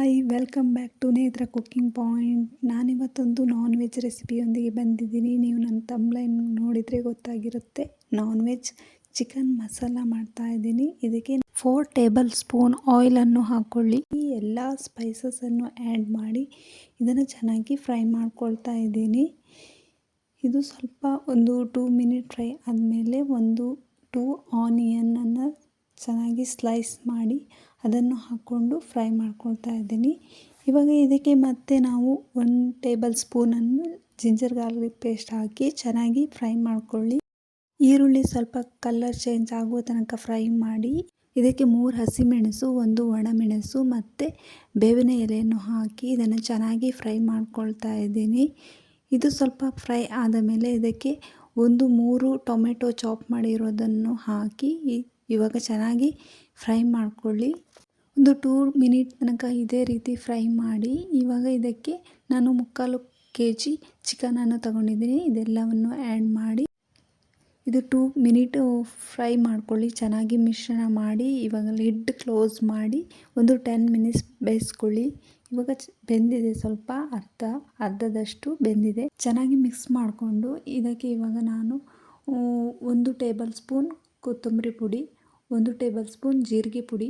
Hi welcome back to ನೇತ್ರ cooking point. ನಾನಿವತ್ತೊಂದು non veg ರೆಸಿಪಿಯೊಂದಿಗೆ ಬಂದಿದ್ದೀನಿ. ನೀವು ನನ್ನ ತಮ್ಲೈನ್ ನೋಡಿದರೆ ಗೊತ್ತಾಗಿರುತ್ತೆ. ನಾನ್ ವೆಜ್ ಚಿಕನ್ ಮಸಾಲ ಮಾಡ್ತಾ ಇದ್ದೀನಿ. ಇದಕ್ಕೆ 4 ಟೇಬಲ್ ಸ್ಪೂನ್ ಆಯಿಲನ್ನು ಹಾಕ್ಕೊಳ್ಳಿ. ಈ ಎಲ್ಲ ಸ್ಪೈಸಸನ್ನು ಆ್ಯಡ್ ಮಾಡಿ ಇದನ್ನು ಚೆನ್ನಾಗಿ ಫ್ರೈ ಮಾಡ್ಕೊಳ್ತಾ ಇದ್ದೀನಿ. ಇದು ಸ್ವಲ್ಪ ಒಂದು 2 ಮಿನಿಟ್ ಫ್ರೈ ಆದಮೇಲೆ 2 ಆನಿಯನನ್ನು ಚೆನ್ನಾಗಿ ಸ್ಲೈಸ್ ಮಾಡಿ ಅದನ್ನು ಹಾಕ್ಕೊಂಡು ಫ್ರೈ ಮಾಡ್ಕೊಳ್ತಾ ಇದ್ದೀನಿ. ಇವಾಗ ಇದಕ್ಕೆ ಮತ್ತೆ ನಾವು 1 ಟೇಬಲ್ ಸ್ಪೂನನ್ನು ಜಿಂಜರ್ ಗಾರ್ಲಿಕ್ ಪೇಸ್ಟ್ ಹಾಕಿ ಚೆನ್ನಾಗಿ ಫ್ರೈ ಮಾಡ್ಕೊಳ್ಳಿ. ಈರುಳ್ಳಿ ಸ್ವಲ್ಪ ಕಲರ್ ಚೇಂಜ್ ಆಗುವ ತನಕ ಫ್ರೈ ಮಾಡಿ ಇದಕ್ಕೆ 3 ಹಸಿಮೆಣಸು, 1 ಒಣಮೆಣಸು ಮತ್ತು ಬೇವಿನ ಎಲೆಯನ್ನು ಹಾಕಿ ಇದನ್ನು ಚೆನ್ನಾಗಿ ಫ್ರೈ ಮಾಡ್ಕೊಳ್ತಾ ಇದ್ದೀನಿ. ಇದು ಸ್ವಲ್ಪ ಫ್ರೈ ಆದ ಮೇಲೆ ಇದಕ್ಕೆ 3 ಟೊಮೆಟೊ ಚಾಪ್ ಮಾಡಿರೋದನ್ನು ಹಾಕಿ ಇವಾಗ ಚೆನ್ನಾಗಿ ಫ್ರೈ ಮಾಡ್ಕೊಳ್ಳಿ. 2 ಮಿನಿಟ್ ತನಕ ಇದೇ ರೀತಿ ಫ್ರೈ ಮಾಡಿ ಇವಾಗ ಇದಕ್ಕೆ ನಾನು 3/4 kg ಚಿಕನನ್ನು ತಗೊಂಡಿದ್ದೀನಿ. ಇದೆಲ್ಲವನ್ನು ಆ್ಯಡ್ ಮಾಡಿ ಇದು 2 ಮಿನಿಟ್ ಫ್ರೈ ಮಾಡ್ಕೊಳ್ಳಿ. ಚೆನ್ನಾಗಿ ಮಿಶ್ರಣ ಮಾಡಿ ಇವಾಗ ಲಿಡ್ ಕ್ಲೋಸ್ ಮಾಡಿ 10 ಮಿನಿಟ್ಸ್ ಬೇಯಿಸ್ಕೊಳ್ಳಿ. ಇವಾಗ ಬೆಂದಿದೆ, ಸ್ವಲ್ಪ ಅರ್ಧದಷ್ಟು ಬೆಂದಿದೆ. ಚೆನ್ನಾಗಿ ಮಿಕ್ಸ್ ಮಾಡಿಕೊಂಡು ಇದಕ್ಕೆ ಇವಾಗ ನಾನು 1 ಟೇಬಲ್ ಸ್ಪೂನ್ ಕೊತ್ತಂಬರಿ ಪುಡಿ, 1 ಟೇಬಲ್ ಸ್ಪೂನ್ ಜೀರಿಗೆ ಪುಡಿ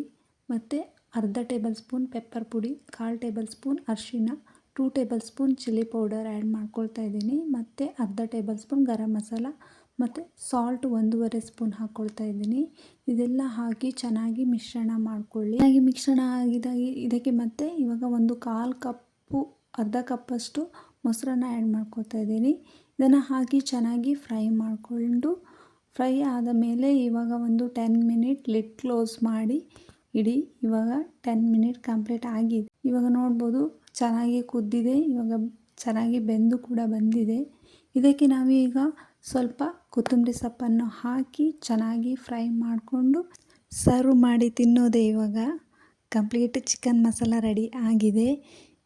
ಮತ್ತು ಅರ್ಧ ಟೇಬಲ್ ಸ್ಪೂನ್ ಪೆಪ್ಪರ್ ಪುಡಿ, 1/4 ಟೇಬಲ್ ಸ್ಪೂನ್ ಅರಿಶಿಣ, 2 table spoon chilli powder add ಮಾಡ್ಕೊಳ್ತಾ ಇದ್ದೀನಿ. ಮತ್ತು ಅರ್ಧ ಟೇಬಲ್ ಸ್ಪೂನ್ ಗರಂ ಮಸಾಲ ಮತ್ತು ಸಾಲ್ಟ್ 1.5 ಸ್ಪೂನ್ ಹಾಕ್ಕೊಳ್ತಾ ಇದ್ದೀನಿ. ಇದೆಲ್ಲ ಹಾಕಿ ಚೆನ್ನಾಗಿ ಮಿಶ್ರಣ ಮಾಡಿಕೊಳ್ಳಿ. ಚೆನ್ನಾಗಿ ಮಿಶ್ರಣ ಆಗಿದಾಗಿ ಇದಕ್ಕೆ ಮತ್ತೆ ಇವಾಗ 1/4 ಕಪ್ಪು ಅರ್ಧ ಕಪ್ಪಷ್ಟು ಮೊಸರನ್ನ ಆ್ಯಡ್ ಮಾಡ್ಕೊಳ್ತಾ ಇದ್ದೀನಿ. ಇದನ್ನು ಹಾಕಿ ಚೆನ್ನಾಗಿ ಫ್ರೈ ಮಾಡಿಕೊಂಡು ಫ್ರೈ ಆದ ಮೇಲೆ ಇವಾಗ 10 ಮಿನಿಟ್ ಲಿಡ್ ಕ್ಲೋಸ್ ಮಾಡಿ ಇಡಿ. ಇವಾಗ 10 ಮಿನಿಟ್ ಕಂಪ್ಲೀಟ್ ಆಗಿದೆ. ಇವಾಗ ನೋಡ್ಬೋದು ಚೆನ್ನಾಗಿ ಕುದ್ದಿದೆ. ಇವಾಗ ಚೆನ್ನಾಗಿ ಬೆಂದು ಕೂಡ ಬಂದಿದೆ. ಇದಕ್ಕೆ ನಾವೀಗ ಸ್ವಲ್ಪ ಕೊತ್ತಂಬರಿ ಸೊಪ್ಪನ್ನು ಹಾಕಿ ಚೆನ್ನಾಗಿ ಫ್ರೈ ಮಾಡಿಕೊಂಡು ಸರ್ವ್ ಮಾಡಿ ತಿನ್ನೋದೇ. ಇವಾಗ ಕಂಪ್ಲೀಟ್ ಚಿಕನ್ ಮಸಾಲ ರೆಡಿ ಆಗಿದೆ.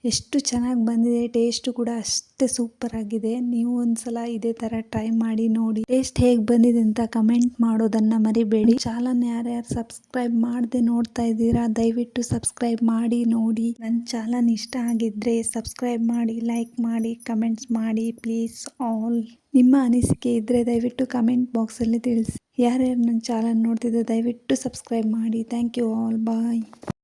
ಎಷ್ಟು ಚೆನ್ನಾಗಿ ಬಂದಿದೆ, ಟೇಸ್ಟು ಕೂಡ ಅಷ್ಟೇ ಸೂಪರ್ ಆಗಿದೆ. ನೀವು ಒಂದ್ಸಲ ಇದೇ ಥರ ಟ್ರೈ ಮಾಡಿ ನೋಡಿ. ಟೇಸ್ಟ್ ಹೇಗೆ ಬಂದಿದೆ ಅಂತ ಕಮೆಂಟ್ ಮಾಡೋದನ್ನು ಮರಿಬೇಡಿ. ಚಾನಲ್ ಯಾರ್ಯಾರು ಸಬ್ಸ್ಕ್ರೈಬ್ ಮಾಡದೆ ನೋಡ್ತಾ ಇದ್ದೀರಾ ದಯವಿಟ್ಟು ಸಬ್ಸ್ಕ್ರೈಬ್ ಮಾಡಿ ನೋಡಿ. ನನ್ನ ಚಾನಲ್ ಇಷ್ಟ ಆಗಿದ್ದರೆ ಸಬ್ಸ್ಕ್ರೈಬ್ ಮಾಡಿ, ಲೈಕ್ ಮಾಡಿ, ಕಮೆಂಟ್ಸ್ ಮಾಡಿ ಪ್ಲೀಸ್ ಆಲ್. ನಿಮ್ಮ ಅನಿಸಿಕೆ ಇದ್ದರೆ ದಯವಿಟ್ಟು ಕಮೆಂಟ್ ಬಾಕ್ಸಲ್ಲಿ ತಿಳಿಸಿ. ಯಾರ್ಯಾರು ನನ್ನ ಚಾನಲ್ ನೋಡ್ತಿದ್ದರೆ ದಯವಿಟ್ಟು ಸಬ್ಸ್ಕ್ರೈಬ್ ಮಾಡಿ. Thank you all. ಬಾಯ್.